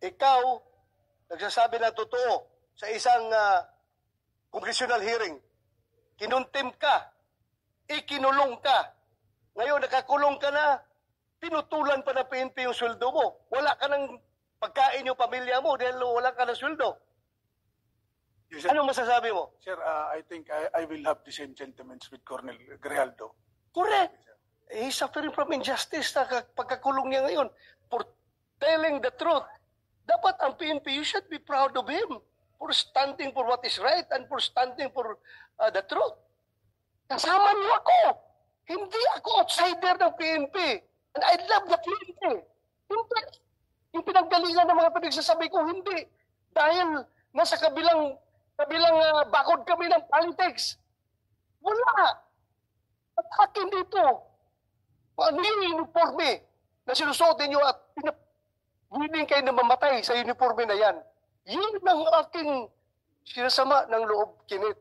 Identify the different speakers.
Speaker 1: ikaw, nagsasabi na totoo sa isang congressional hearing. Kinuntim ka, ikinulong ka. Ngayon, nakakulong ka na, pinutulan pa ng PNP yung sweldo mo. Wala ka ng pagkain yung pamilya mo dahil wala ka ng sweldo.
Speaker 2: Yes, sir.
Speaker 1: Anong masasabi mo?
Speaker 2: Sir, I think I will have the same sentiments with Colonel Grijaldo.
Speaker 1: Correct. He's suffering from injustice na pagkakulong niya ngayon for telling the truth. Dapat ang PNP, you should be proud of him for standing for what is right and for standing for the truth. Kasama niyo ako. Hindi ako outsider ng PNP. And I love the PNP. Hindi. Yung pinanggalingan ng mga pinagsasabi ko, hindi. Dahil nasa kabilang bakod kami ng politics. Wala. At akin dito, ano yung uniforme na sinusuot ninyo at willing kayo na mamatay sa uniforme na yan. Yun ang aking sinasama ng loob, Kenneth.